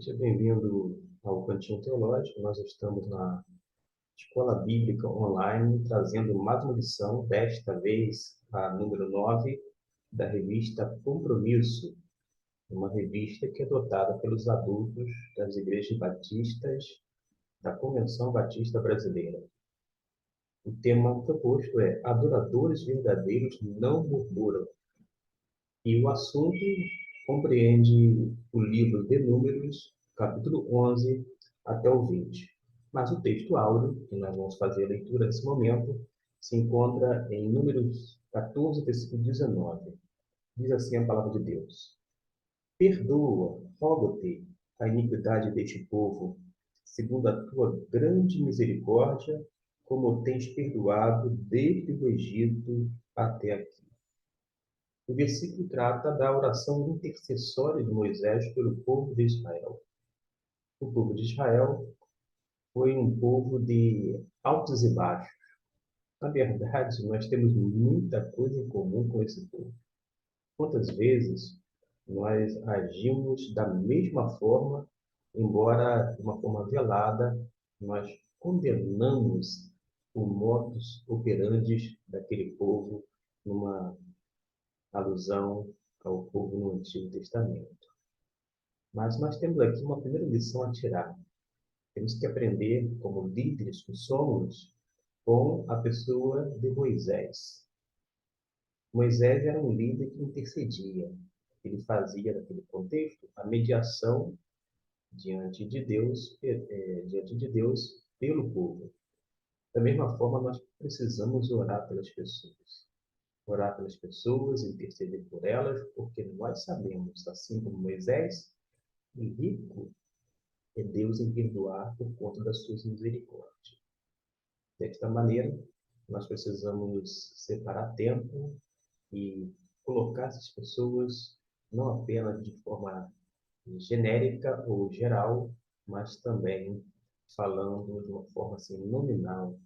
Seja bem-vindo ao Cantinho Teológico. Nós estamos na Escola Bíblica Online, trazendo mais uma lição, desta vez a número 9 da revista Compromisso, uma revista que é dotada pelos adultos das igrejas batistas da Convenção Batista Brasileira. O tema proposto é Adoradores Verdadeiros Não Murmuram. E o assunto compreende o livro de Números, capítulo 11 até o 20. Mas o texto áudio, que nós vamos fazer a leitura nesse momento, se encontra em Números 14, versículo 19. Diz assim a palavra de Deus: Perdoa, rogo-te, a iniquidade deste povo, segundo a tua grande misericórdia, como tens perdoado desde o Egito até aqui. O versículo trata da oração intercessória de Moisés pelo povo de Israel. O povo de Israel foi um povo de altos e baixos. Na verdade, nós temos muita coisa em comum com esse povo. Quantas vezes nós agimos da mesma forma, embora de uma forma velada, nós condenamos o modus operandi daquele povo numa alusão ao povo no Antigo Testamento. Mas nós temos aqui uma primeira lição a tirar. Temos que aprender, como líderes que somos, com a pessoa de Moisés. Moisés era um líder que intercedia. Ele fazia, naquele contexto, a mediação diante de Deus pelo povo. Da mesma forma, nós precisamos orar pelas pessoas. Orar pelas pessoas, interceder por elas, porque nós sabemos, assim como Moisés, e rico é Deus em perdoar por conta das suas misericórdias. Desta maneira, nós precisamos separar tempo e colocar essas pessoas não apenas de forma genérica ou geral, mas também falando de uma forma assim, nominal,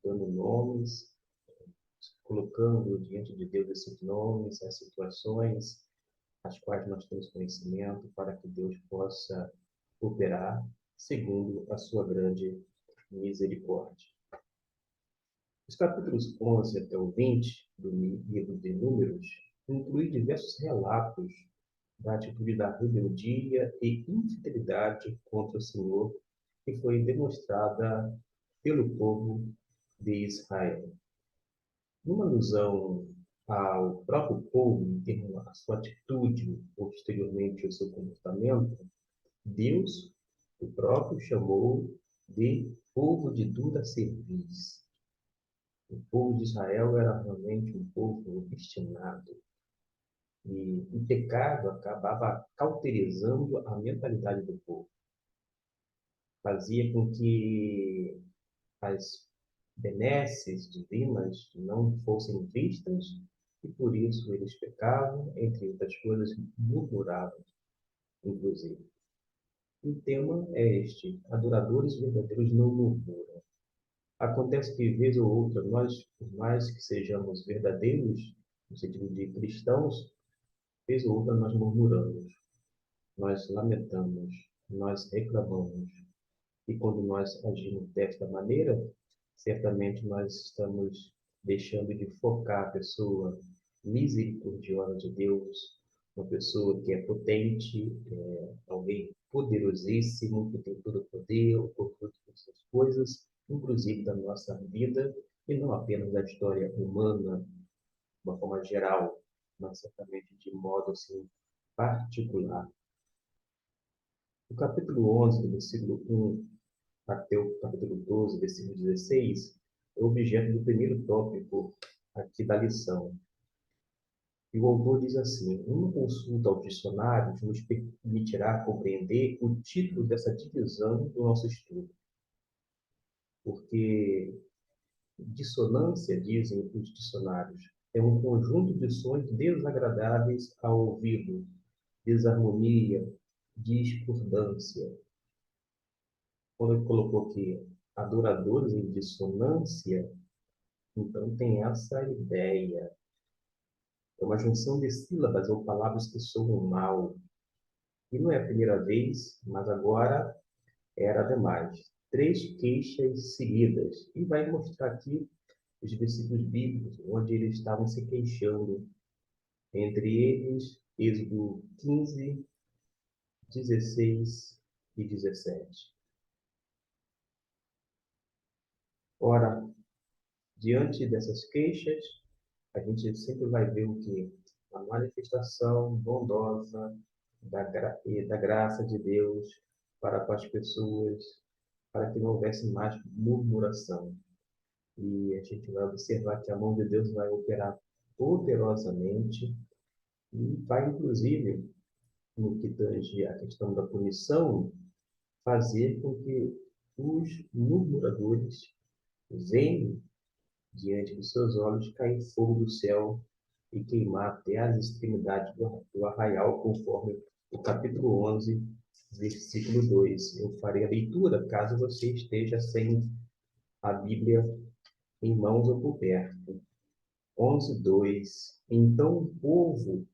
dando nomes, colocando diante de Deus esses nomes, as situações as quais nós temos conhecimento, para que Deus possa operar segundo a sua grande misericórdia. Os capítulos 11 até o 20 do livro de Números incluem diversos relatos da atitude da rebeldia e infidelidade contra o Senhor que foi demonstrada pelo povo de Israel. Numa alusão ao próprio povo, em termos da sua atitude, posteriormente o seu comportamento, Deus, o próprio, chamou de povo de dura cerviz. O povo de Israel era realmente um povo obstinado. E o pecado acabava cauterizando a mentalidade do povo. Fazia com que as benesses divinas não fossem vistas e por isso eles pecavam, entre outras coisas, murmuravam, inclusive. O tema é este: adoradores verdadeiros não murmuram. Acontece que, vez ou outra, nós, por mais que sejamos verdadeiros, no sentido de cristãos, vez ou outra nós murmuramos, nós lamentamos, nós reclamamos. E quando nós agimos desta maneira, certamente nós estamos deixando de focar a pessoa misericordiosa de Deus, uma pessoa que é potente, alguém poderosíssimo, que tem todo o poder, o controle de todas as coisas, inclusive da nossa vida, e não apenas da história humana, de uma forma geral, mas certamente de modo assim, particular. O capítulo 11, do versículo 1 até o capítulo 12, versículo 16, é o objeto do primeiro tópico aqui da lição. E o autor diz assim: uma consulta aos dicionários nos permitirá compreender o título dessa divisão do nosso estudo. Porque dissonância, dizem os dicionários, é um conjunto de sons desagradáveis ao ouvido, desarmonia, discordância. Quando ele colocou aqui adoradores em dissonância, então tem essa ideia. É uma junção de sílabas ou palavras que soam mal. E não é a primeira vez, mas agora era demais. 3 queixas seguidas. E vai mostrar aqui os versículos bíblicos onde eles estavam se queixando. Entre eles, Êxodo 15, 16 e 17. Ora, diante dessas queixas, a gente sempre vai ver o que? A manifestação bondosa da graça de Deus para com as pessoas, para que não houvesse mais murmuração. E a gente vai observar que a mão de Deus vai operar poderosamente e vai, inclusive, no que tange a questão da punição, fazer com que os murmuradores venham diante dos seus olhos cair fogo do céu e queimar até as extremidades do arraial, conforme o capítulo 11, versículo 2. Eu farei a leitura, caso você esteja sem a Bíblia em mãos ou por perto. 11, 2. Então o povo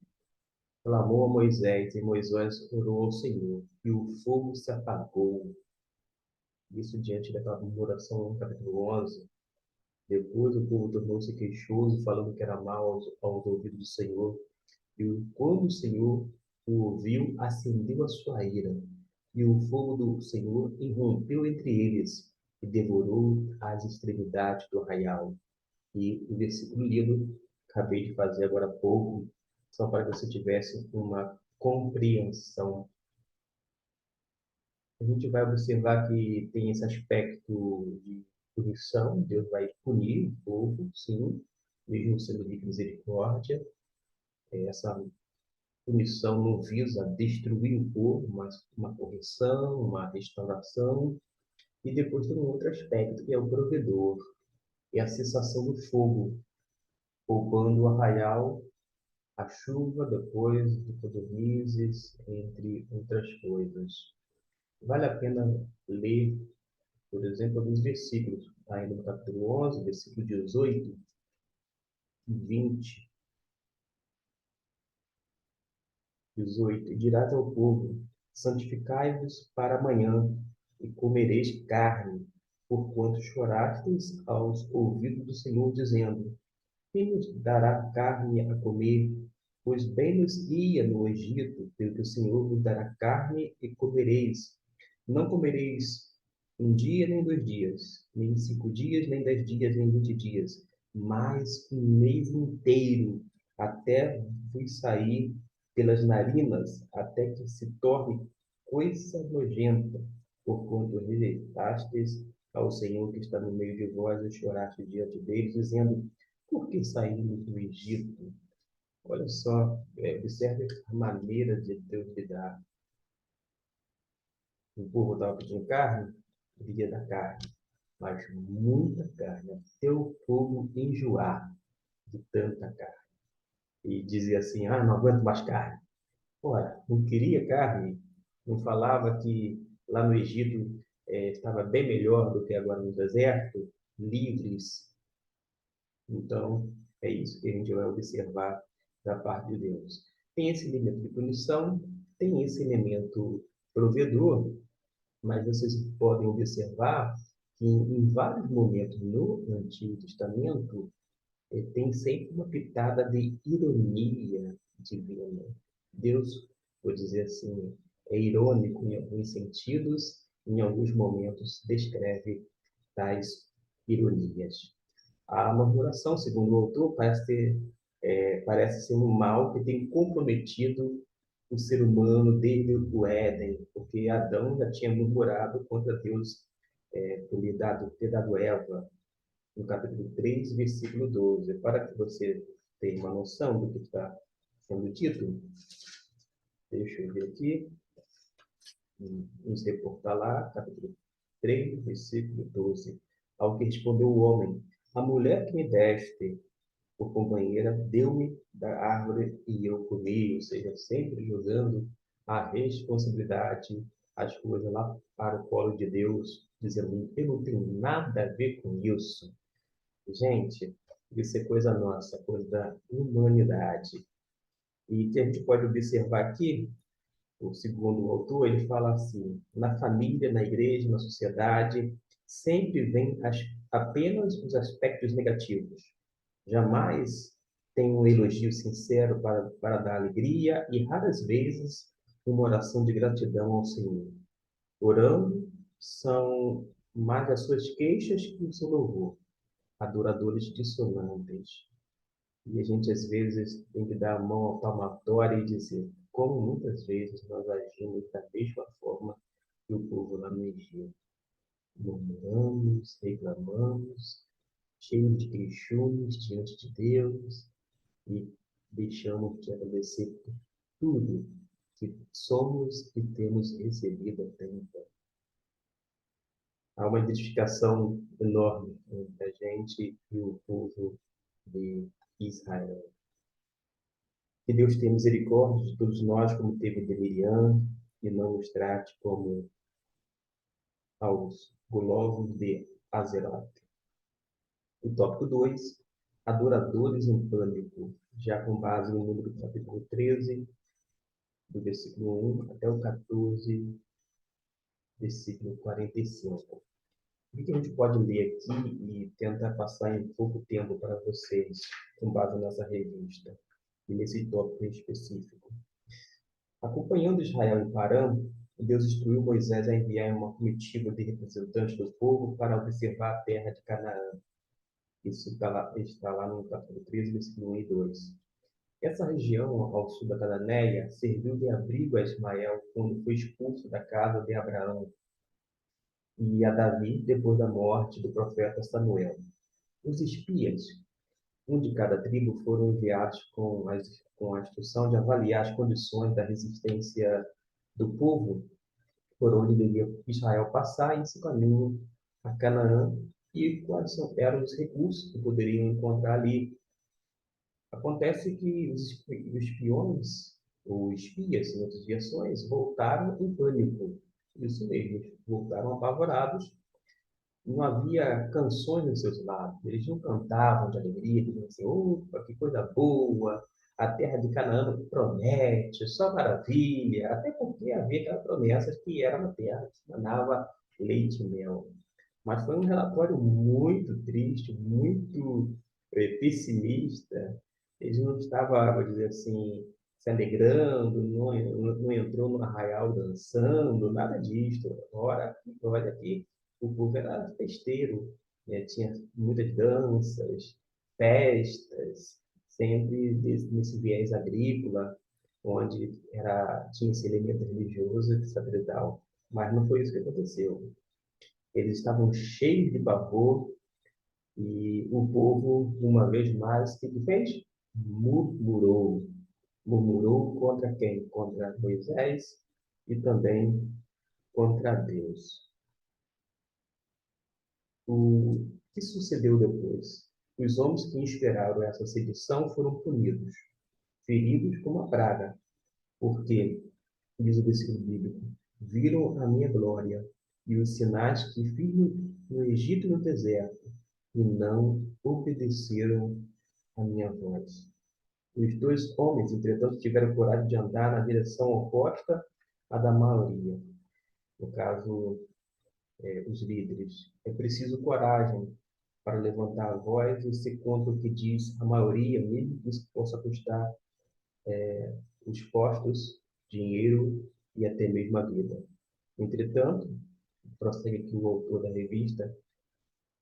clamou a Moisés, e Moisés orou ao Senhor, e o fogo se apagou. Isso diante daquela murmuração no capítulo 11. Depois o povo tornou-se queixoso, falando que era mal aos ouvidos do Senhor. E quando o Senhor o ouviu, acendeu a sua ira. E o fogo do Senhor irrompeu entre eles e devorou as extremidades do arraial. E o versículo lido, acabei de fazer agora há pouco, só para que você tivesse uma compreensão. A gente vai observar que tem esse aspecto de punição, Deus vai punir o povo, sim, mesmo sendo de misericórdia. Essa punição não visa destruir o povo, mas uma correção, uma restauração. E depois tem um outro aspecto, que é o provedor, é a cessação do fogo, poupando o arraial, a chuva depois de codornizes, entre outras coisas. Vale a pena ler, por exemplo, alguns versículos, ainda no capítulo 11, versículo 18 e 20. 18. E dirás ao povo: santificai-vos para amanhã, e comereis carne, porquanto chorastes aos ouvidos do Senhor, dizendo: quem nos dará carne a comer? Pois bem nos ia no Egito, pelo que o Senhor vos dará carne e comereis. Não comereis um dia nem 2 dias, nem 5 dias, nem 10 dias, nem 20 dias, mas um mês inteiro, até vos sair pelas narinas, até que se torne coisa nojenta, porquanto rejeitastes ao Senhor que está no meio de vós e choraste diante deles, dizendo: por que saímos do Egito? Olha só, observe a maneira de Deus lidar. O povo estava pedindo carne, pedia da carne, mas muita carne, até o povo enjoar de tanta carne. E dizia assim: ah, não aguento mais carne. Ora, não queria carne, não falava que lá no Egito estava bem melhor do que agora no deserto, livres. Então, é isso que a gente vai observar da parte de Deus. Tem esse elemento de punição, tem esse elemento provedor, mas vocês podem observar que em vários momentos no Antigo Testamento tem sempre uma pitada de ironia divina. Deus, vou dizer assim, é irônico em alguns sentidos, em alguns momentos descreve tais ironias. A murmuração, segundo o autor, parece ser um mal que tem comprometido o ser humano desde o Éden, porque Adão já tinha murmurado contra Deus por ter dado Eva, no capítulo 3, versículo 12. Para que você tenha uma noção do que está sendo dito, deixa eu ver aqui, nos reportar lá, capítulo 3, versículo 12. Ao que respondeu o homem: a mulher que me deste por companheira deu-me da árvore e eu comi, ou seja, sempre jogando a responsabilidade, as coisas lá para o colo de Deus, dizendo: eu não tenho nada a ver com isso. Gente, isso é coisa nossa, coisa da humanidade. E que a gente pode observar aqui o segundo autor, ele fala assim: na família, na igreja, na sociedade, sempre vem apenas os aspectos negativos. Jamais tem um elogio sincero para dar alegria e raras vezes uma oração de gratidão ao Senhor. Orando são mais as suas queixas que o seu louvor, adoradores dissonantes. E a gente, às vezes, tem que dar a mão à palmatória e dizer como muitas vezes nós agimos da mesma forma que o povo lá no Egito. Murmuramos, reclamamos, cheios de queixumes diante de Deus e deixamos de agradecer por tudo que somos e temos recebido até então. Há uma identificação enorme entre a gente e o povo de Israel. Que Deus tenha misericórdia de todos nós, como teve de Miriam, e não nos trate como aos gulosos de Azerote. O tópico 2, adoradores em pânico, já com base no número do capítulo 13, do versículo 1 até o 14, versículo 45. O que a gente pode ler aqui e tentar passar em pouco tempo para vocês, com base nessa revista e nesse tópico em específico? Acompanhando Israel em Parã, Deus instruiu Moisés a enviar uma comitiva de representantes do povo para observar a terra de Canaã. Isso está lá no capítulo 13, versículo 1 e 2. Essa região, ao sul da Cananéia, serviu de abrigo a Ismael quando foi expulso da casa de Abraão, e a Davi depois da morte do profeta Samuel. Os espias, um de cada tribo, foram enviados com a instrução de avaliar as condições da resistência do povo por onde devia Israel passar em seu caminho a Canaã e quais eram os recursos que poderiam encontrar ali. Acontece que os espiões, ou espias, em outras versões, voltaram em pânico. Isso mesmo, voltaram apavorados. Não havia canções nos seus lábios, eles não cantavam de alegria, diziam assim: opa, que coisa boa, a terra de Canaã promete, só maravilha, até porque havia aquela promessa que era uma terra que manava leite e mel. Mas foi um relatório muito triste, muito pessimista. Eles não estavam, vou dizer assim, se alegrando, não entrou no arraial dançando, nada disso. Olha aqui, o povo era festeiro, né? Tinha muitas danças, festas, sempre nesse viés agrícola, onde tinha esse elemento religioso, sacerdotal. Mas não foi isso que aconteceu. Eles estavam cheios de pavor e o povo, uma vez mais, o que fez? Murmurou. Murmurou contra quem? Contra Moisés e também contra Deus. O que sucedeu depois? Os homens que inspiraram essa sedição foram punidos, feridos com uma praga, porque, diz o versículo bíblico, viram a minha glória e os sinais que fiz no Egito e no deserto, e não obedeceram à minha voz. Os dois homens, entretanto, tiveram coragem de andar na direção oposta à da maioria. No caso, os líderes. É preciso coragem para levantar a voz e ser contra o que diz a maioria, mesmo que isso possa custar os postos, dinheiro e até mesmo a vida. Entretanto, prossegue aqui o autor da revista,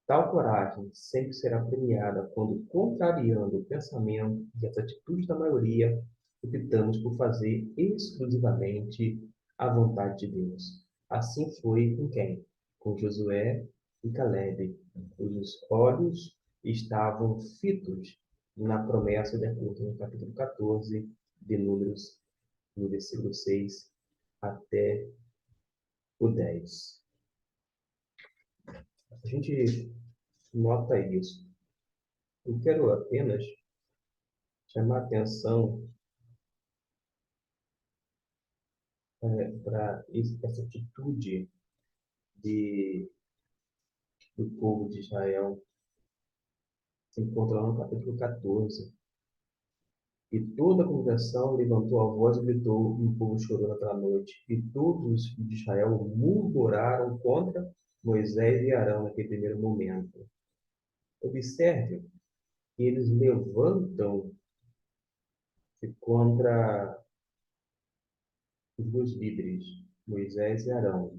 tal coragem sempre será premiada quando, contrariando o pensamento e as atitudes da maioria, optamos por fazer exclusivamente a vontade de Deus. Assim foi com quem? Com Josué e Caleb, cujos olhos estavam fitos na promessa de acordo com o capítulo 14 de Números, no versículo 6 até o 10. A gente nota isso. Eu quero apenas chamar a atenção para essa atitude de, do povo de Israel. Se encontra lá no capítulo 14. E toda a congregação levantou a voz e gritou, e o povo chorou naquela noite. E todos os filhos de Israel murmuraram contra Moisés e Arão naquele primeiro momento. Observe que eles levantam-se contra os dois líderes, Moisés e Arão.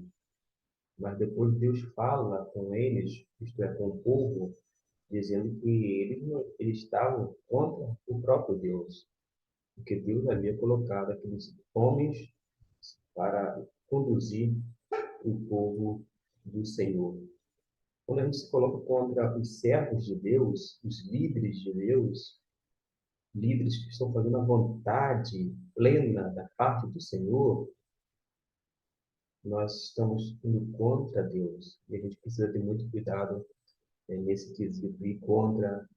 Mas depois Deus fala com eles, isto é, com o povo, dizendo que eles estavam contra o próprio Deus, porque Deus havia colocado aqueles homens para conduzir o povo do Senhor. Quando a gente se coloca contra os servos de Deus, os líderes de Deus, líderes que estão fazendo a vontade plena da parte do Senhor, nós estamos indo contra Deus. E a gente precisa ter muito cuidado nesse quesito, ir contra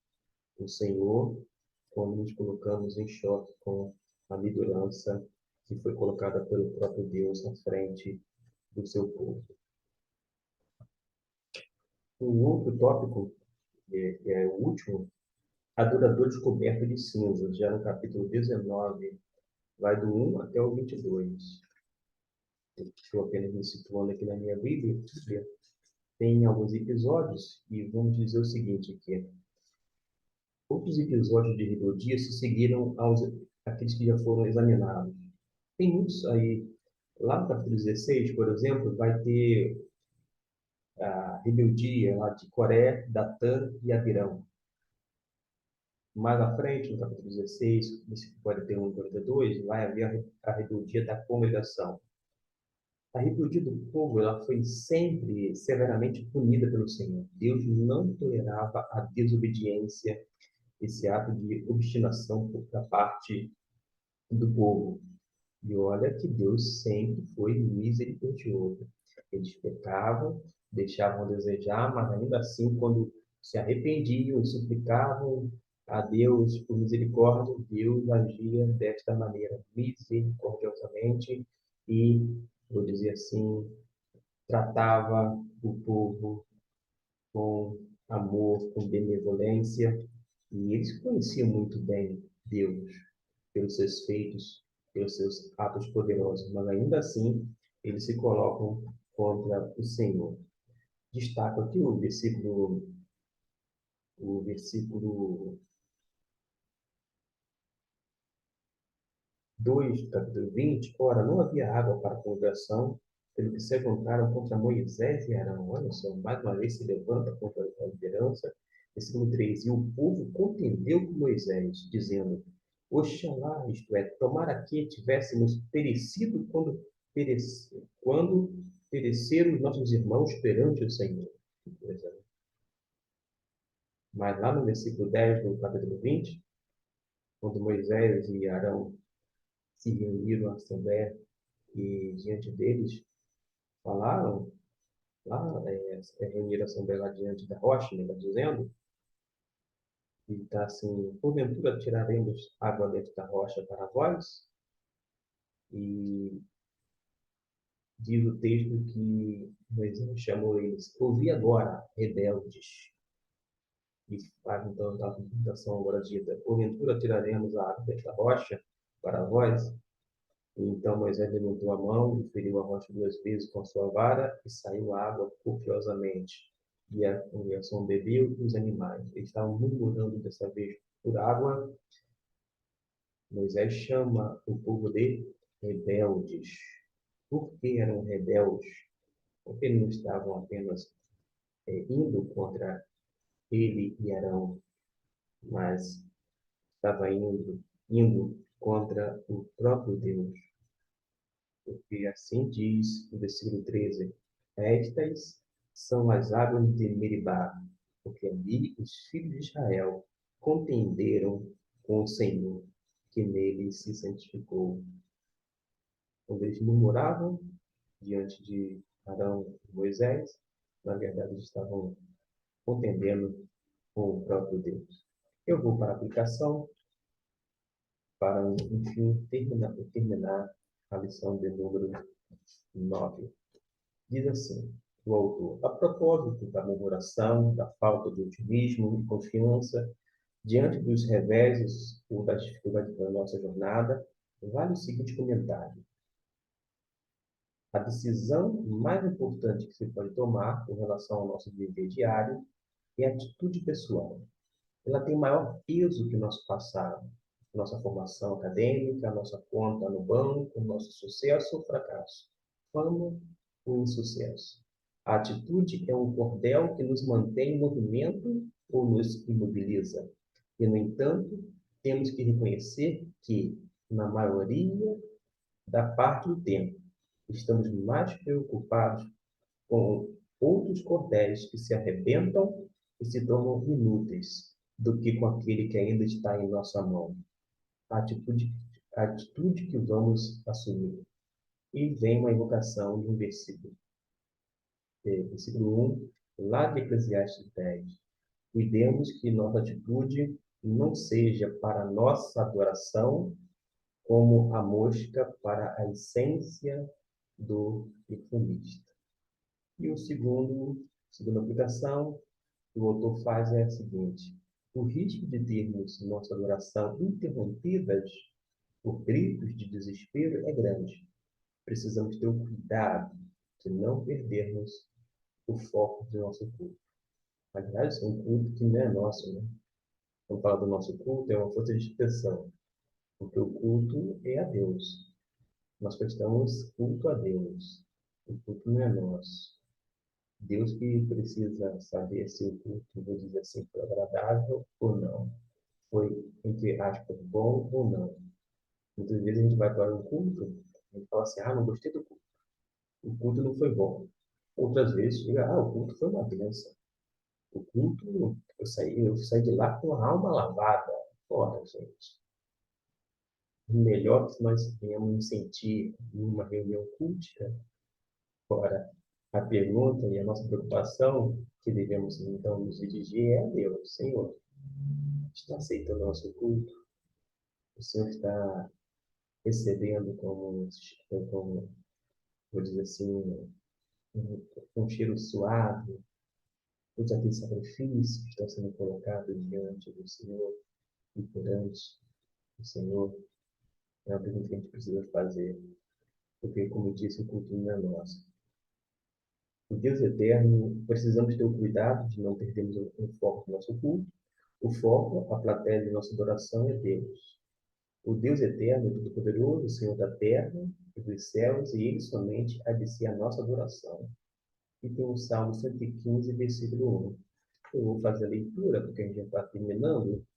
o Senhor quando nos colocamos em choque com a liderança que foi colocada pelo próprio Deus na frente do seu povo. Um outro tópico, que é o último, adoradores cobertos de cinzas, já no capítulo 19, vai do 1 até o 22. Estou apenas me situando aqui na minha Bíblia. Tem alguns episódios e vamos dizer o seguinte aqui. Outros episódios de rebeldia se seguiram àqueles que já foram examinados. Tem muitos aí. Lá no capítulo 16, por exemplo, vai ter a rebeldia lá de Coré, Datã e Abirão. Mais à frente, no capítulo 16, 41 e 42, vai haver a rebeldia da congregação. A rebeldia do povo ela foi sempre severamente punida pelo Senhor. Deus não tolerava a desobediência, esse ato de obstinação da parte do povo. E olha que Deus sempre foi misericordioso. Eles pecavam, deixavam a desejar, mas ainda assim, quando se arrependiam e suplicavam a Deus por misericórdia, Deus agia desta maneira, misericordiosamente, e, vou dizer assim, tratava o povo com amor, com benevolência, e eles conheciam muito bem Deus, pelos seus feitos, pelos seus atos poderosos, mas ainda assim eles se colocam contra o Senhor. Destaco aqui o versículo 2 do capítulo 20. Ora, não havia água para a conversão, pelo que se levantaram contra Moisés e Arão. Olha só, mais uma vez se levanta contra a liderança. Versículo 3. E o povo contendeu com Moisés, dizendo: Oxalá, isto é, tomara que tivéssemos perecido quando pereceram os nossos irmãos perante o Senhor. Que coisa, né? Mas lá no versículo 10 do capítulo 20, quando Moisés e Arão se reuniram à Assembleia e diante deles falaram, lá, reuniram a Assembleia lá diante da rocha, né, dizendo, e está assim, porventura tiraremos água dentro da rocha para vós? E diz o texto que Moisés chamou eles, ouvi agora, rebeldes. E faz então a tentação agora dita, porventura tiraremos a água dentro da rocha para vós? E então Moisés levantou a mão e feriu a rocha 2 vezes com a sua vara e saiu a água copiosamente. E a congregação bebeu e os animais. Eles estavam murmurando dessa vez por água. Moisés chama o povo de rebeldes. Por que eram rebeldes? Porque eles não estavam apenas indo contra ele e Arão, mas estava indo contra o próprio Deus. Porque assim diz o versículo 13: Estas são as águas de Meribá, porque ali os filhos de Israel contenderam com o Senhor, que nele se santificou. Quando eles murmuravam diante de Arão e Moisés, na verdade eles estavam contendendo com o próprio Deus. Eu vou para a aplicação para, enfim, terminar a lição de número 9. Diz assim, o autor: a propósito da murmuração, da falta de otimismo e confiança, Diante dos reveses ou das dificuldades da nossa jornada, vale o seguinte comentário: a decisão mais importante que se pode tomar com relação ao nosso viver diário é a atitude pessoal. Ela tem maior peso que o nosso passado, nossa formação acadêmica, a nossa conta no banco, o nosso sucesso ou fracasso, fama ou insucesso. A atitude é um cordel que nos mantém em movimento ou nos imobiliza. E, no entanto, temos que reconhecer que, na maioria da parte do tempo, estamos mais preocupados com outros cordéis que se arrebentam e se tornam inúteis, do que com aquele que ainda está em nossa mão. A atitude, a atitude que vamos assumir. E vem uma invocação de um versículo, versículo 1, lá de Eclesiastes 10. Cuidemos que nossa atitude não seja para nossa adoração, como a mosca para a essência do perfumista. E segunda aplicação que o autor faz é a seguinte: o risco de termos nossa adoração interrompidas por gritos de desespero é grande. Precisamos ter o cuidado de não perdermos o foco do nosso culto. Aliás, é um culto que não é nosso, né? Quando fala do nosso culto, é uma força de expressão, porque o culto é a Deus. Nós prestamos culto a Deus. O culto não é nosso. Deus que precisa saber se o culto, vou dizer assim, foi agradável ou não. Foi, entre aspas, bom ou não. Muitas vezes a gente vai para um culto, a gente fala assim, não gostei do culto. O culto não foi bom. Outras vezes, diga, o culto foi uma bênção. O culto, eu saí de lá com a alma lavada. Ora, gente, o melhor que nós venhamos nos sentir numa reunião cultica. Ora, a pergunta e a nossa preocupação que devemos então nos dirigir é a Deus. Senhor, está aceitando o nosso culto? O Senhor está recebendo como vou dizer assim, um cheiro suave, todos aqueles sacrifícios que estão sendo colocados diante do Senhor e perante o Senhor? É uma pergunta que a gente precisa fazer, porque, como eu disse, o culto não é nosso. O Deus eterno, precisamos ter o cuidado de não perdermos o foco do nosso culto. O foco, a plateia de nossa adoração é Deus. O Deus eterno, todo-poderoso, Senhor da terra e dos céus, e Ele somente há de ser a nossa adoração. E tem o Salmo 115, versículo 1. Eu vou fazer a leitura, porque a gente já está terminando,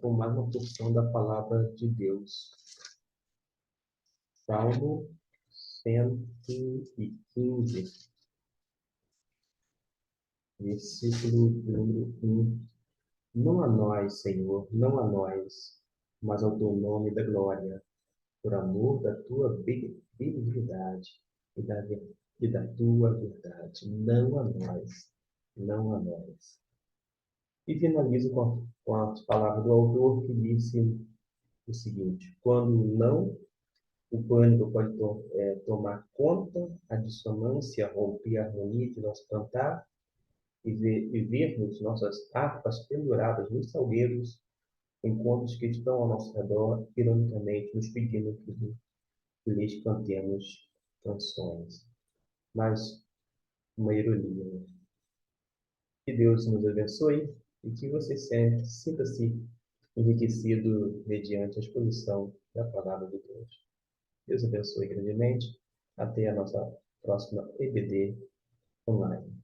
com mais uma porção da palavra de Deus. Salmo 115, versículo número 1. Não a nós, Senhor, não a nós, mas ao teu nome da glória, por amor da tua benignidade e da tua verdade. Não a nós, não a nós. E finalizo com as palavras do autor que disse o seguinte: quando não, o pânico pode tomar conta, a dissonância romper a harmonia de nosso cantar e vermos nossas harpas penduradas nos salgueiros, enquanto os que estão ao nosso redor, ironicamente, nos pedindo que lhes cantemos canções. Mas uma ironia, né? Que Deus nos abençoe e que você sempre sinta-se enriquecido mediante a exposição da palavra de Deus. Deus abençoe grandemente. Até a nossa próxima EBD online.